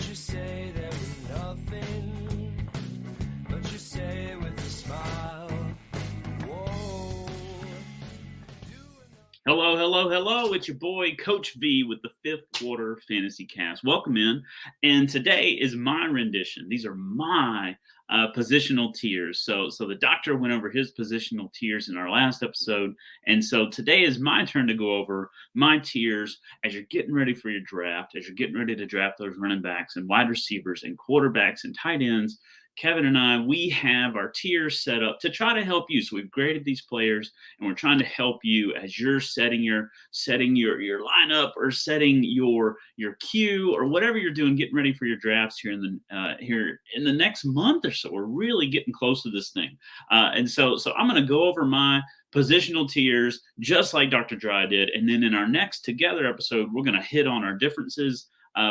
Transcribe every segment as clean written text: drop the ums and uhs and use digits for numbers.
you say there was nothing, but you say it with a smile. Whoa. Hello, hello, hello. It's your boy, Coach V, with the Fifth Quarter Fantasy Cast. Welcome in. And today is my rendition. These are my positional tiers. So the doctor went over his positional tiers in our last episode. And so today is my turn to go over my tiers as you're getting ready for your draft, as you're getting ready to draft those running backs and wide receivers and quarterbacks and tight ends. Kevin and I, we have our tiers set up to try to help you. So we've graded these players, and we're trying to help you as you're setting your lineup or setting your queue or whatever you're doing, getting ready for your drafts here in the next month or so. We're really getting close to this thing, and so I'm going to go over my positional tiers just like Dr. Dry did, and then in our next together episode, we're going to hit on our differences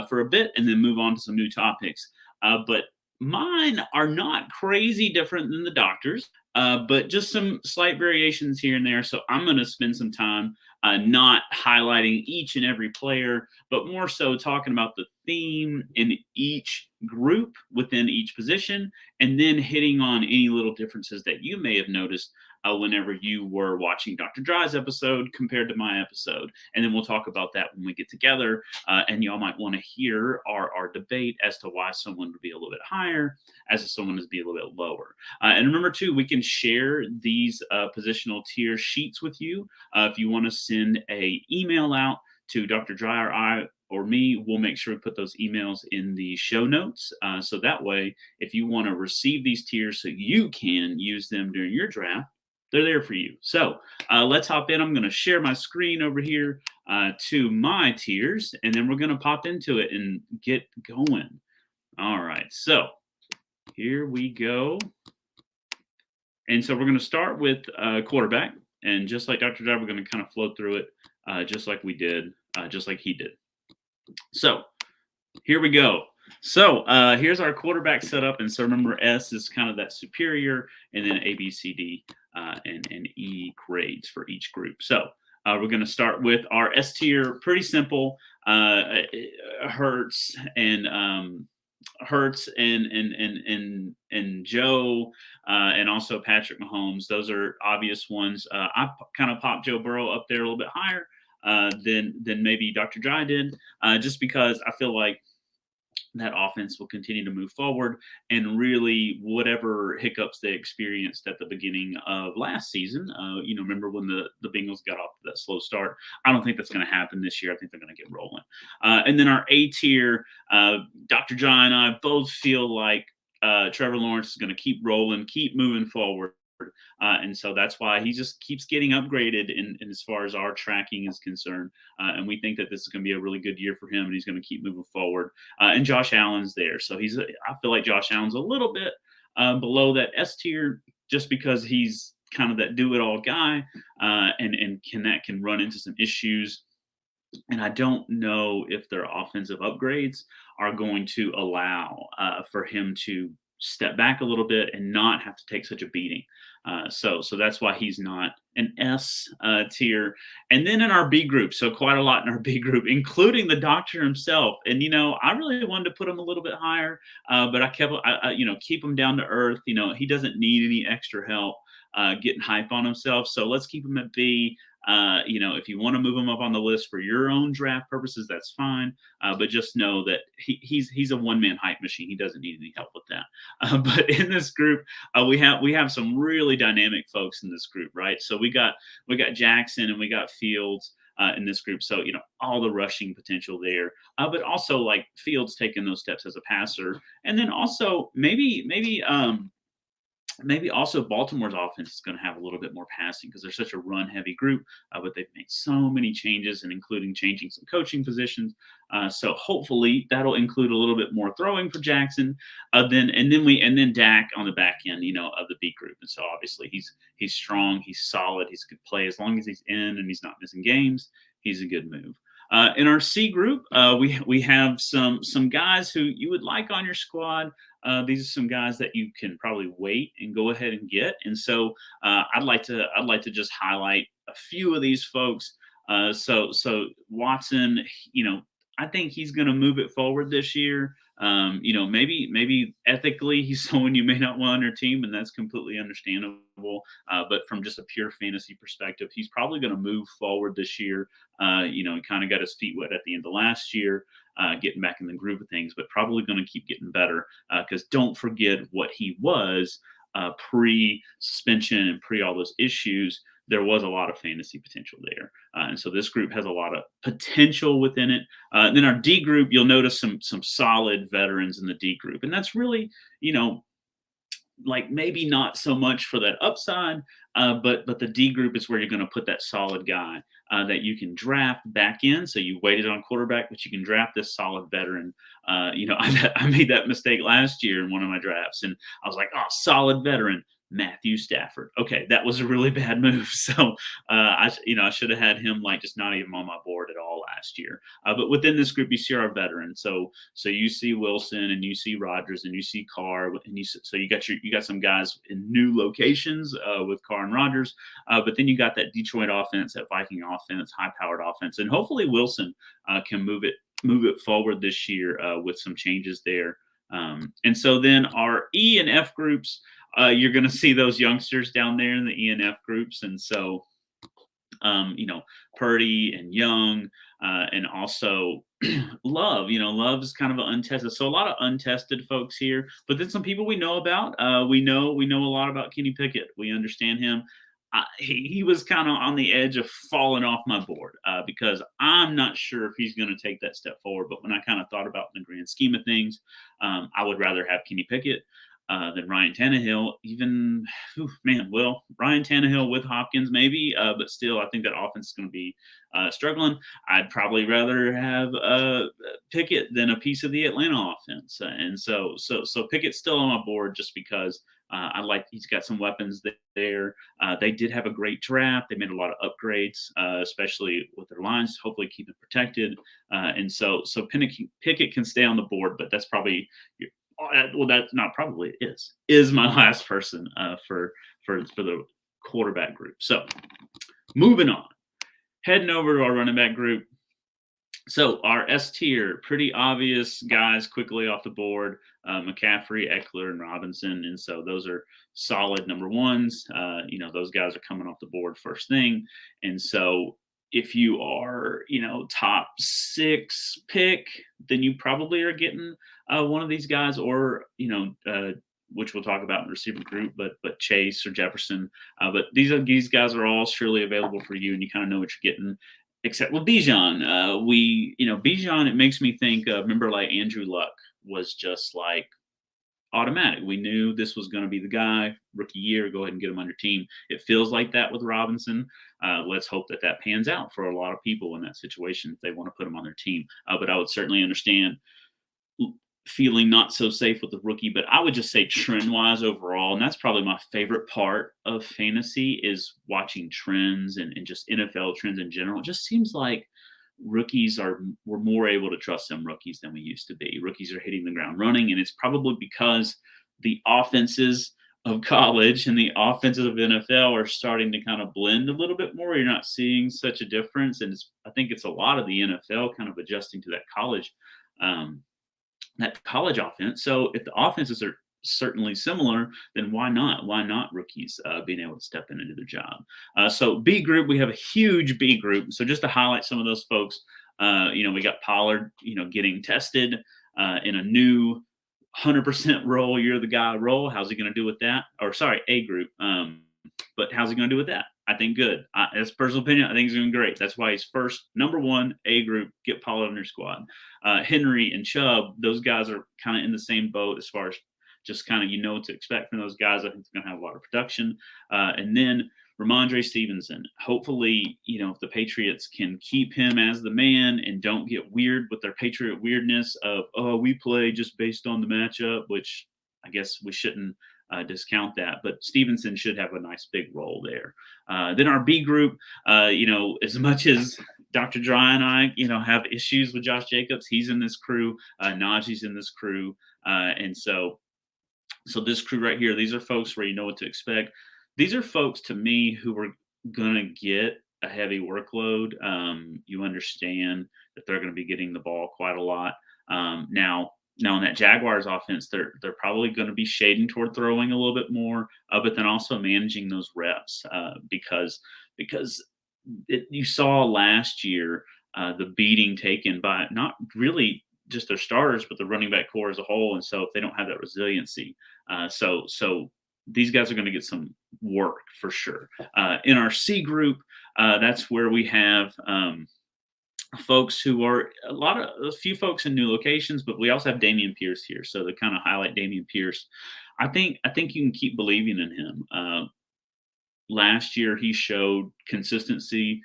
for a bit, and then move on to some new topics. But mine are not crazy different than the doctor's, but just some slight variations here and there. So I'm going to spend some time not highlighting each and every player, but more so talking about the theme in each group within each position, and then hitting on any little differences that you may have noticed whenever you were watching Dr. Dry's episode compared to my episode. And then we'll talk about that when we get together. And y'all might want to hear our debate as to why someone would be a little bit higher, as someone would be a little bit lower. And remember, too, we can share these positional tier sheets with you. If you want to send a email out to Dr. Dry or I or me, we'll make sure we put those emails in the show notes. So that way, if you want to receive these tiers so you can use them during your draft, they're there for you. So let's hop in. I'm going to share my screen over here to my tiers, and then we're going to pop into it and get going. All right. So here we go. And so we're going to start with quarterback. And just like Dr. Dry, we're going to kind of flow through it just like we did, just like he did. So here we go. So here's our quarterback setup. And so remember, S is kind of that superior, and then A, B, C, D, and E grades for each group. So we're going to start with our S tier. Pretty simple. Hurts and Joe, and also Patrick Mahomes. Those are obvious ones. I kind of popped Joe Burrow up there a little bit higher than maybe Dr. Dry did, just because I feel like that offense will continue to move forward, and really whatever hiccups they experienced at the beginning of last season, remember when the Bengals got off to that slow start? I don't think that's going to happen this year. I think they're going to get rolling. And then our A tier, Dr. John and I both feel like Trevor Lawrence is going to keep rolling, keep moving forward. And so that's why he just keeps getting upgraded in as far as our tracking is concerned. And we think that this is going to be a really good year for him, and he's going to keep moving forward. And Josh Allen's there. So I feel like Josh Allen's a little bit below that S tier, just because he's kind of that do-it-all guy, and can run into some issues. And I don't know if their offensive upgrades are going to allow for him to step back a little bit and not have to take such a beating. So that's why he's not an S tier. And then in our B group, so quite a lot in our B group, including the doctor himself. And I really wanted to put him a little bit higher, but I kept keep him down to earth. He doesn't need any extra help getting hype on himself. So let's keep him at B. If you want to move him up on the list for your own draft purposes, that's fine. But just know that he's a one-man hype machine. He doesn't need any help with that. But in this group, we have some really dynamic folks in this group, right? So we got Jackson and we got Fields in this group. So all the rushing potential there, but also like Fields taking those steps as a passer, and then also maybe also Baltimore's offense is going to have a little bit more passing because they're such a run-heavy group, but they've made so many changes, and including changing some coaching positions. So hopefully that'll include a little bit more throwing for Jackson. Then Dak on the back end, of the B group. And so obviously he's strong, he's solid, he's a good play as long as he's in and he's not missing games. He's a good move. In our C group, we have some guys who you would like on your squad. These are some guys that you can probably wait and go ahead and get. And so I'd like to just highlight a few of these folks. So Watson, I think he's going to move it forward this year. Maybe ethically he's someone you may not want on your team, and that's completely understandable. But from just a pure fantasy perspective, he's probably going to move forward this year. He kind of got his feet wet at the end of last year, getting back in the groove of things, but probably going to keep getting better because don't forget what he was pre suspension and pre all those issues. There was a lot of fantasy potential there. And so this group has a lot of potential within it. Then our D group, you'll notice some solid veterans in the D group, and that's really, like maybe not so much for that upside, but the D group is where you're going to put that solid guy that you can draft back in. So you waited on quarterback, but you can draft this solid veteran. I made that mistake last year in one of my drafts, and I was like, oh, solid veteran. Matthew Stafford. Okay, that was a really bad move. So I should have had him like just not even on my board at all last year. But within this group, you see our veterans. So you see Wilson and you see Rodgers and you see Carr and you got some guys in new locations with Carr and Rodgers. But then you got that Detroit offense, that Viking offense, high powered offense, and hopefully Wilson can move it forward this year with some changes there. And so then our E and F groups. You're going to see those youngsters down there in the E and F groups. And so, Purdy and Young, and also Love, Love is kind of an untested. So a lot of untested folks here, but then some people we know about. We know a lot about Kenny Pickett. We understand him. He was kind of on the edge of falling off my board because I'm not sure if he's going to take that step forward. But when I kind of thought about in the grand scheme of things, I would rather have Kenny Pickett than Ryan Tannehill. Ryan Tannehill with Hopkins maybe, but still, I think that offense is going to be struggling. I'd probably rather have Pickett than a piece of the Atlanta offense, and so Pickett's still on my board just because he's got some weapons there. They did have a great draft. They made a lot of upgrades, especially with their lines. Hopefully, keep it protected, and so Pickett can stay on the board, but that's probably. Well, that's not probably is my last person for the quarterback group. So moving on, heading over to our running back group. So our S tier, pretty obvious guys quickly off the board: McCaffrey, Eckler, and Robinson. And so those are solid number ones. Those guys are coming off the board first thing. And so if you are, top 6 pick, then you probably are getting one of these guys, or which we'll talk about in the receiver group, but Chase or Jefferson. But these guys are all surely available for you, and you kind of know what you're getting. Except with Bijan, Bijan, it makes me think of, remember, like Andrew Luck was just like automatic. We knew this was going to be the guy, rookie year, go ahead and get him on your team. It feels like that with Robinson. Let's hope that pans out for a lot of people in that situation if they want to put him on their team. But I would certainly understand feeling not so safe with the rookie, but I would just say trend wise overall, and that's probably my favorite part of fantasy, is watching trends and just NFL trends in general. It just seems like we're more able to trust some rookies than we used to be. Rookies are hitting the ground running, and it's probably because the offenses of college and the offenses of NFL are starting to kind of blend a little bit more. You're not seeing such a difference, and I think it's a lot of the NFL kind of adjusting to that college offense. So if the offenses are certainly similar, then why not? Why not rookies being able to step in and do their job? So B group, we have a huge B group. So just to highlight some of those folks, we got Pollard, getting tested in a new 100% role. You're the guy role. How's he going to do with that? Or sorry, A group. But how's he going to do with that? I think good. That's personal opinion. I think he's doing great. That's why he's first, number one, A group. Get Pollard on your squad. Henry and Chubb, those guys are kind of in the same boat as far as just kind of what to expect from those guys. I think they're going to have a lot of production. And then Ramondre Stevenson. Hopefully, if the Patriots can keep him as the man and don't get weird with their Patriot weirdness of, we play just based on the matchup, which I guess we shouldn't discount that, but Stevenson should have a nice big role there. Then our B group, as much as Dr. Dry and I, have issues with Josh Jacobs, he's in this crew. Najee's in this crew, and so this crew right here, these are folks where you know what to expect. These are folks to me who are gonna get a heavy workload. You understand that they're going to be getting the ball quite a lot. Now in that Jaguars offense, they're probably going to be shading toward throwing a little bit more, but then also managing those reps because you saw last year the beating taken by not really just their starters, but the running back core as a whole. And so if they don't have that resiliency, so these guys are going to get some work for sure. In our C group, that's where we have folks who are a few folks in new locations, but we also have Damian Pierce here. So to kind of highlight Damian Pierce, I think you can keep believing in him. Last year, he showed consistency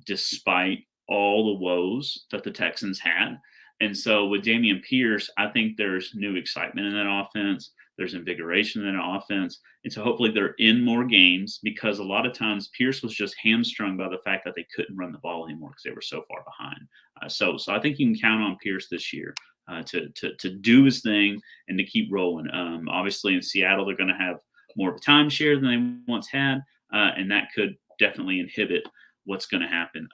despite all the woes that the Texans had. And so with Damian Pierce, I think there's new excitement in that offense. There's invigoration in that offense. And so hopefully they're in more games because a lot of times Pierce was just hamstrung by the fact that they couldn't run the ball anymore because they were so far behind. So I think you can count on Pierce this year to do his thing and to keep rolling. Obviously in Seattle, they're going to have more of a timeshare than they once had, and that could definitely inhibit what's going to happen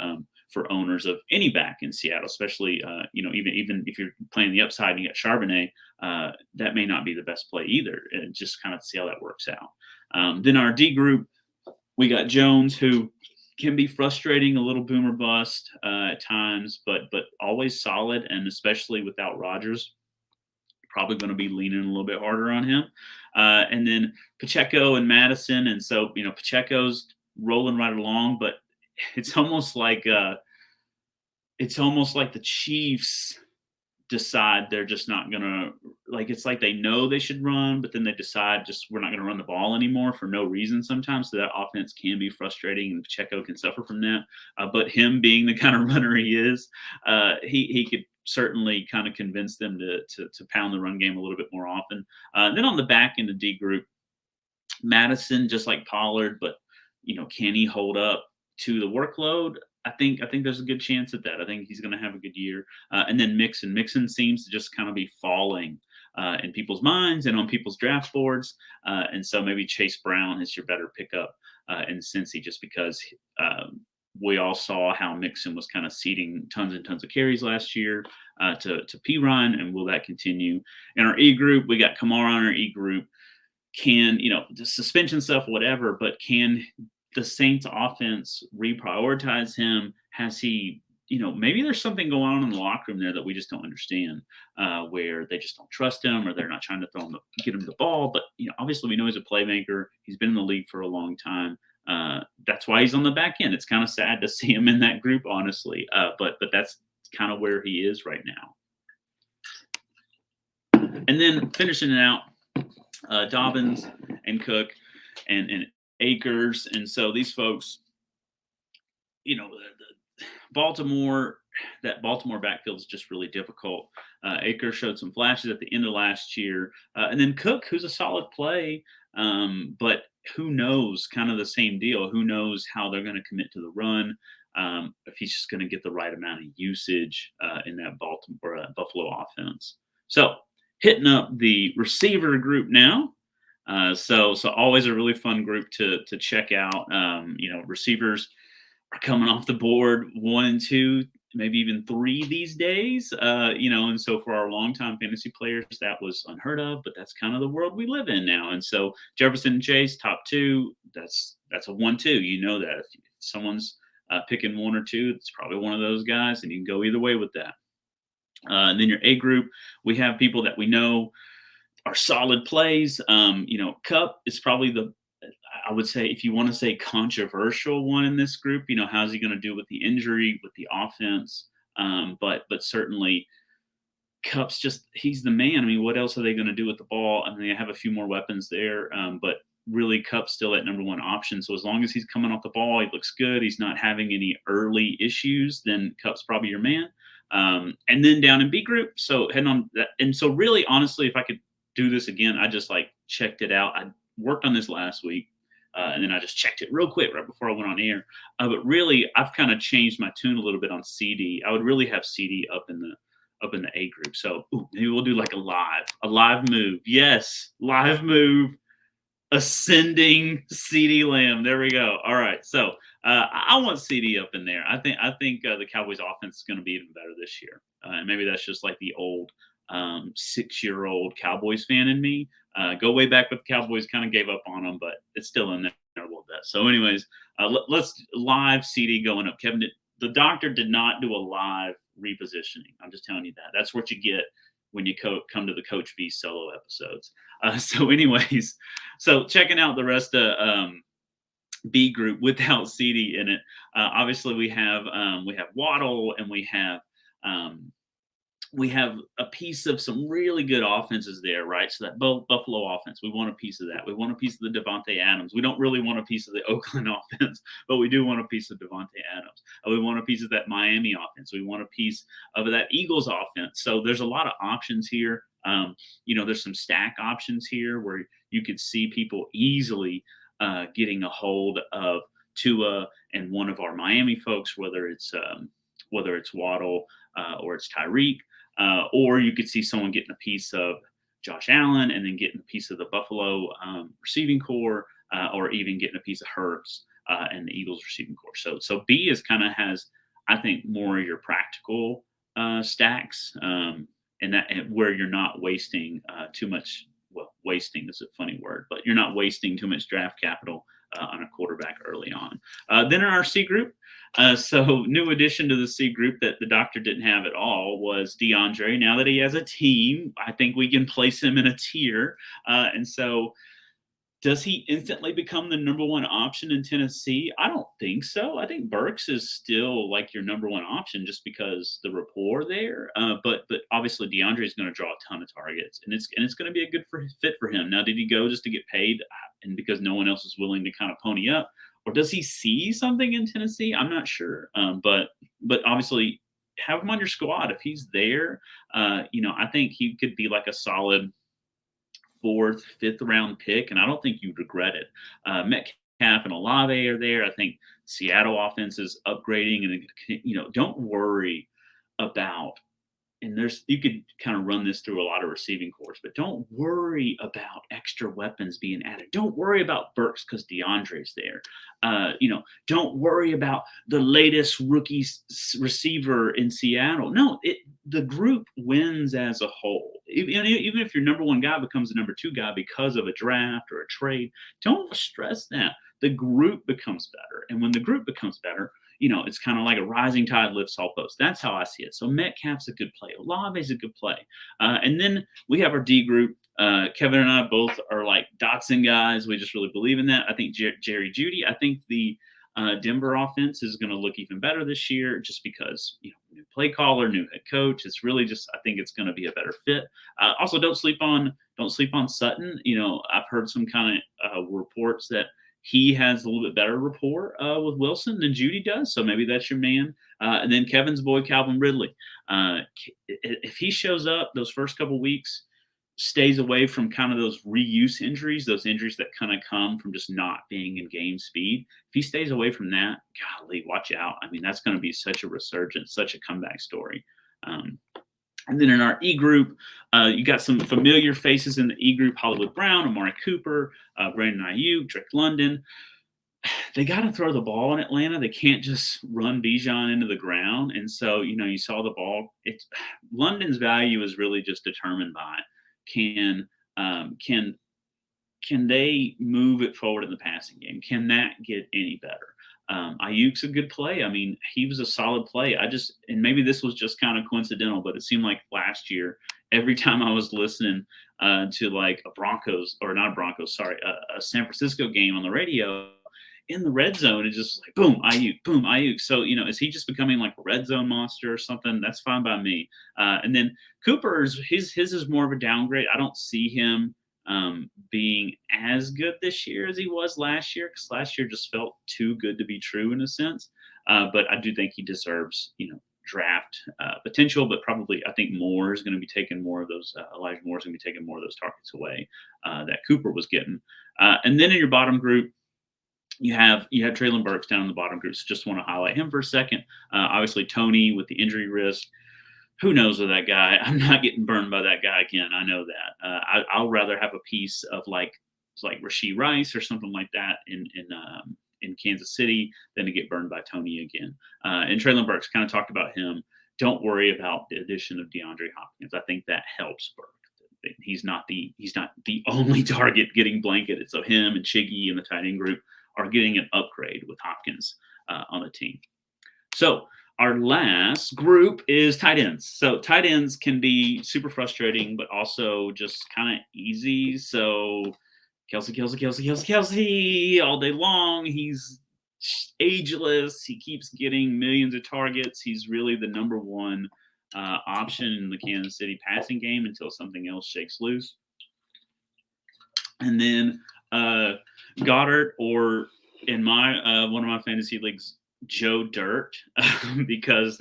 for owners of any back in Seattle, especially even if you're playing the upside and you got Charbonnet, that may not be the best play either. And just kind of see how that works out. Then our D group, we got Jones, who can be frustrating, a little boomer bust at times, but always solid, and especially without Rodgers, probably going to be leaning a little bit harder on him. And then Pacheco and Madison. And so, Pacheco's rolling right along, but it's almost like the Chiefs decide they're just not going to, it's like they know they should run, but then they decide just we're not going to run the ball anymore for no reason sometimes. So that offense can be frustrating, and Pacheco can suffer from that. But him being the kind of runner he is, he could certainly kind of convince them to pound the run game a little bit more often. Then on the back end of D group, Madison, just like Pollard, but can he hold up to the workload? I think there's a good chance at that. I think he's going to have a good year. And then Mixon seems to just kind of be falling in people's minds and on people's draft boards. And so maybe Chase Brown is your better pickup in Cincy, just because we all saw how Mixon was kind of ceding tons and tons of carries last year to Pirine, and will that continue? In our E group, we got Kamara on our E group. Can, the suspension stuff, whatever, but can the Saints offense reprioritize him? Has he, maybe there's something going on in the locker room there that we just don't understand, where they just don't trust him, or they're not trying to get him the ball. But, obviously we know he's a playmaker. He's been in the league for a long time. That's why he's on the back end. It's kind of sad to see him in that group, honestly. But that's kind of where he is right now. And then finishing it out, Dobbins and Cook and Akers. And so these folks, Baltimore backfield is just really difficult. Akers showed some flashes at the end of last year. And then Cook, who's a solid play, but who knows, kind of the same deal. Who knows how they're going to commit to the run, if he's just going to get the right amount of usage in that Buffalo offense. So hitting up the receiver group now. So always a really fun group to check out. Receivers are coming off the board 1 and 2, maybe even 3 these days. And so for our longtime fantasy players, that was unheard of, but that's kind of the world we live in now. And so Jefferson and Chase, top 2, that's a 1-2. That if someone's picking 1 or 2, it's probably one of those guys, and you can go either way with that. And then your A group, we have people that we know are solid plays. Kupp is probably I would say, if you want to say controversial one in this group. How's he going to do with the injury, with the offense? But certainly Kupp's he's the man. I mean, what else are they going to do with the ball? I mean, they have a few more weapons there, but really Kupp's still that number 1 option. So as long as he's coming off the ball, he looks good, he's not having any early issues, then Kupp's probably your man. And then down in B group, so heading on that. And so really, honestly, if I could do this again, I just checked it out. I worked on this last week, and then I just checked it real quick right before I went on air. But really, I've kind of changed my tune a little bit on CD. I would really have CD up in the A group. So maybe we'll do a live move. Yes, live move. ascending CeeDee Lamb. There we go. All right. So I want CeeDee up in there. I think the Cowboys offense is going to be even better this year. And maybe that's just like the old 6-year-old Cowboys fan in me. Go way back with the Cowboys, kind of gave up on them, but it's still in there a little bit. So, anyways, let's live CeeDee going up. Kevin, the doctor did not do a live repositioning. I'm just telling you that. That's what you get when you come to the Coach V solo episodes. So, anyways, so checking out the rest of B group without CD in it. Obviously, we have Waddle, and um, we have a piece of some really good offenses there, right? So that Buffalo offense, we want a piece of that. We want a piece of the Devontae Adams. We don't really want a piece of the Oakland offense, but we do want a piece of Devontae Adams. We want a piece of that Miami offense. We want a piece of that Eagles offense. So there's a lot of options here. There's some stack options here where you could see people easily getting a hold of Tua and one of our Miami folks, whether it's Waddle or it's Tyreek. Or you could see someone getting a piece of Josh Allen and then getting a piece of the Buffalo receiving core, or even getting a piece of Hurts and the Eagles receiving core. So B is kind of has, I think, more of your practical stacks, and where you're not wasting too much. Well, wasting is a funny word, but you're not wasting too much draft capital on a quarterback early on. Then in our C group, so new addition to the C group that the doctor didn't have at all was DeAndre. Now that he has a team, I think we can place him in a tier. And so does he instantly become the number one option in Tennessee? I don't think so. I think Burks is still like your number one option just because the rapport there. But obviously DeAndre is going to draw a ton of targets, and it's going to be a good fit for him. Now, did he go just to get paid, and because no one else is willing to kind of pony up, or does he see something in Tennessee? I'm not sure. But obviously have him on your squad if he's there. I think he could be like a solid fourth, fifth round pick, and I don't think you'd regret it. Metcalf and Olave are there. I think Seattle offense is upgrading, and don't worry about. And you could kind of run this through a lot of receiving cores, but don't worry about extra weapons being added. Don't worry about Burks because DeAndre's there. Don't worry about the latest rookie receiver in Seattle. No, the group wins as a whole. Even if your number one guy becomes the number two guy because of a draft or a trade, don't stress that. The group becomes better. And when the group becomes better, it's kind of like a rising tide lifts all boats. That's how I see it. So Metcalf's a good play. Olave is a good play. And then we have our D group. Kevin and I both are like Dotson guys. We just really believe in that. I think Jerry Jeudy. I think the Denver offense is going to look even better this year just because, new play caller, new head coach. It's really just, I think it's going to be a better fit. Also, don't sleep on Sutton. I've heard some kind of reports that he has a little bit better rapport with Wilson than Jeudy does. So maybe that's your man. And then Kevin's boy, Calvin Ridley. If he shows up those first couple weeks, stays away from kind of those reuse injuries, those injuries that kind of come from just not being in game speed. If he stays away from that, golly, watch out. I mean, that's going to be such a resurgence, such a comeback story. And then in our E group, you got some familiar faces in the E group: Hollywood Brown, Amari Cooper, Brandon Ayuk, Drake London. They got to throw the ball in Atlanta. They can't just run Bijan into the ground. And so, you saw the ball. London's value is really just determined by can they move it forward in the passing game? Can that get any better? Ayuk's a good play. I mean, he was a solid play. And maybe this was just kind of coincidental, but it seemed like last year, every time I was listening to like a San Francisco game on the radio, in the red zone, it's just like boom, Ayuk. So, is he just becoming like a red zone monster or something? That's fine by me. And then Cooper's his is more of a downgrade. I don't see him being as good this year as he was last year, because last year just felt too good to be true in a sense. But I do think he deserves, draft potential, but probably I think Moore is going to be taking more of those. Elijah Moore is going to be taking more of those targets away that Cooper was getting. And then in your bottom group, you have Treylon Burks down in the bottom group. So just want to highlight him for a second. Obviously, Tony with the injury risk. Who knows with that guy? I'm not getting burned by that guy again. I know that. I'll rather have a piece of like it's like Rashee Rice or something like that in Kansas City than to get burned by Tony again. And Traylon Burks kind of talked about him. Don't worry about the addition of DeAndre Hopkins. I think that helps Burke. He's not the only target getting blanketed. So him and Chiggy and the tight end group are getting an upgrade with Hopkins on the team. So our last group is tight ends. So tight ends can be super frustrating, but also just kind of easy. So Kelsey all day long. He's ageless. He keeps getting millions of targets. He's really the number one option in the Kansas City passing game until something else shakes loose. And then Goddard, or in my one of my fantasy leagues, Joe Dirt, because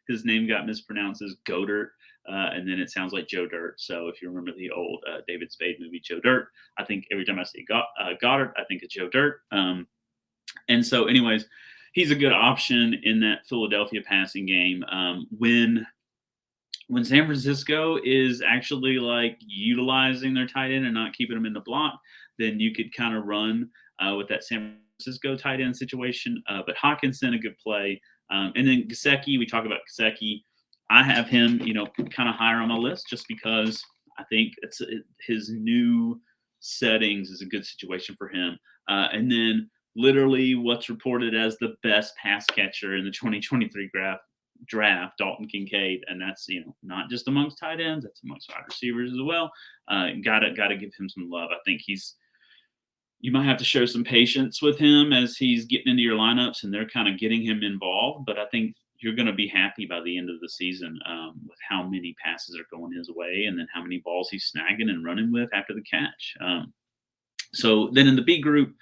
his name got mispronounced as Godert, and then it sounds like Joe Dirt. So if you remember the old David Spade movie, Joe Dirt, I think every time I say Goddard, I think of Joe Dirt. And so, anyways, he's a good option in that Philadelphia passing game. When San Francisco is actually like utilizing their tight end and not keeping them in the block, then you could kind of run with that San Francisco tight end situation. But Hawkinson, a good play. And then Gesicki, we talk about Gesicki. I have him, kind of higher on my list just because I think his new settings is a good situation for him. And then literally what's reported as the best pass catcher in the 2023 draft, Dalton Kincaid, and that's not just amongst tight ends, that's amongst wide receivers as well. Gotta give him some love. I think you might have to show some patience with him as he's getting into your lineups and they're kind of getting him involved, but I think you're going to be happy by the end of the season with how many passes are going his way and then how many balls he's snagging and running with after the catch. So then in the B group,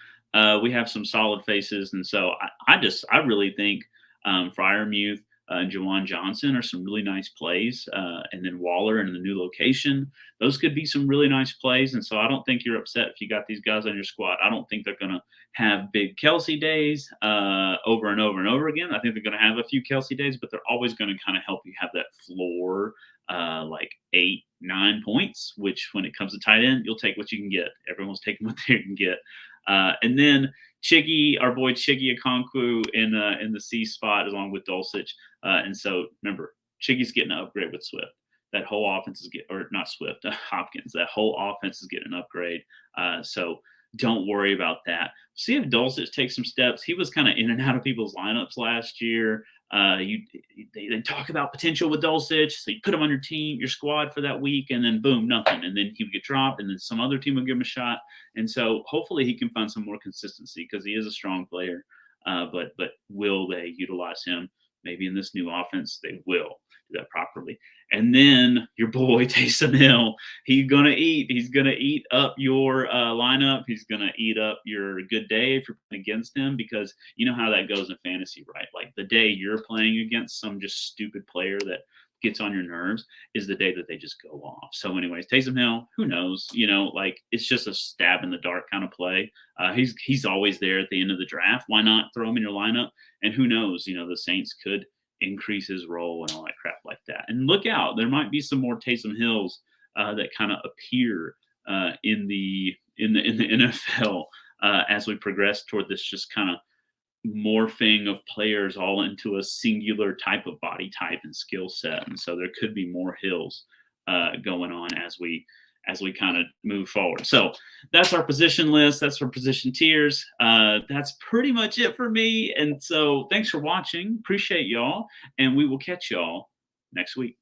we have some solid faces, and so I really think Freiermuth and Jawan Johnson are some really nice plays, and then Waller in the new location. Those could be some really nice plays, and so I don't think you're upset if you got these guys on your squad. I don't think they're going to have big Kelsey days over and over and over again. I think they're going to have a few Kelsey days, but they're always going to kind of help you have that floor, like 8-9 points, which when it comes to tight end, you'll take what you can get. Everyone's taking what they can get. And then our boy Chiggy Okonkwo in the C spot along with Dulcich. And so remember, Chiggy's getting an upgrade with Swift. That whole offense Hopkins. That whole offense is getting an upgrade. So don't worry about that. See if Dulcich takes some steps. He was kind of in and out of people's lineups last year. They talk about potential with Dulcich, so you put him on your squad for that week, and then boom, nothing, and then he would get dropped, and then some other team would give him a shot, and so hopefully he can find some more consistency because he is a strong player. But will they utilize him? Maybe in this new offense they will do that properly. And then your boy Taysom Hill, he's gonna eat up your lineup. He's gonna eat up your good day if you're playing against him, because you know how that goes in fantasy, right? Like the day you're playing against some just stupid player that gets on your nerves is the day that they just go off. So anyways, Taysom Hill, who knows? Like it's just a stab in the dark kind of play. He's always there at the end of the draft. Why not throw him in your lineup? And who knows? The Saints could increase his role and all that crap like that. And look out, there might be some more Taysom Hills that kind of appear in the NFL as we progress toward this just kind of morphing of players all into a singular type of body type and skill set. And so there could be more Hills going on as we kind of move forward. So that's our position list. That's our position tiers. That's pretty much it for me. And so thanks for watching. Appreciate y'all. And we will catch y'all next week.